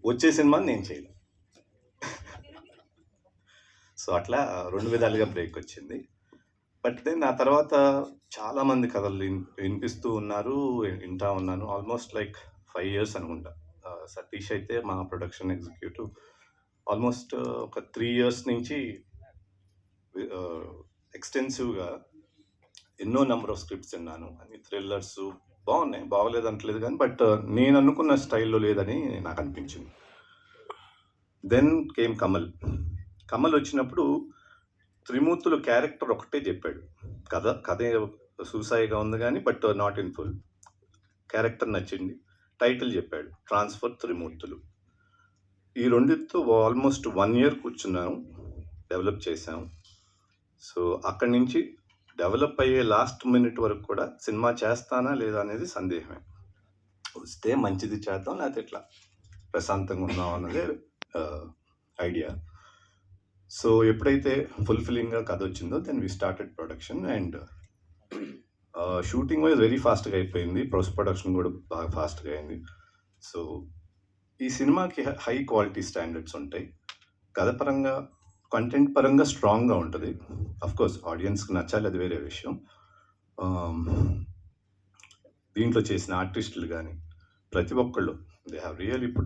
వచ్చే సినిమాని నేను చేయను. సో అట్లా 2 విధాలుగా బ్రేక్ వచ్చింది. బట్ దెన్ ఆ తర్వాత చాలామంది కథలు వినిపిస్తూ ఉన్నారు, వింటా ఉన్నాను. ఆల్మోస్ట్ లైక్ 5 years అనుకుంటా. సతీష్ అయితే మా ప్రొడక్షన్ ఎగ్జిక్యూటివ్ ఆల్మోస్ట్ ఒక 3 years నుంచి ఎక్స్టెన్సివ్గా ఎన్నో నెంబర్ ఆఫ్ స్క్రిప్ట్స్ విన్నాను. అన్ని థ్రిల్లర్స్ బాగున్నాయి, బాగలేదు అంటలేదు కానీ బట్ నేను అనుకున్న స్టైల్లో లేదని నాకు అనిపించింది. Then came Kamal. కమల్ వచ్చినప్పుడు త్రిమూర్తులు క్యారెక్టర్ ఒకటే చెప్పాడు. కథ సూసాయిగా ఉంది కానీ but not in full. Character నచ్చింది, టైటిల్ చెప్పాడు, ట్రాన్స్ఫర్ త్రిమూర్తులు. ఈ రెండితో ఆల్మోస్ట్ 1 year కూర్చున్నాను, డెవలప్ చేశాము. సో అక్కడి నుంచి డెవలప్ అయ్యే లాస్ట్ మినిట్ వరకు కూడా సినిమా చేస్తానా లేదా అనేది సందేహమే. వస్తే మంచిది చేద్దాం, లేకపోతే ఇట్లా ప్రశాంతంగా ఉందాం అన్నదే ఐడియా. సో ఎప్పుడైతే ఫుల్ఫిల్లింగ్గా కథ వచ్చిందో then we started production. And shooting wise very ఫాస్ట్గా అయిపోయింది, పోస్ట్ ప్రొడక్షన్ కూడా బాగా ఫాస్ట్గా అయింది. సో ఈ సినిమాకి హై క్వాలిటీ స్టాండర్డ్స్ ఉంటాయి. కథ పరంగా, కంటెంట్ పరంగా స్ట్రాంగ్గా ఉంటుంది. అఫ్కోర్స్ ఆడియన్స్కి నచ్చాలి, అది వేరే విషయం. దీంట్లో చేసిన ఆర్టిస్టులు కానీ ప్రతి ఒక్కళ్ళు దే హ్యావ్ రియల్లీ పుట్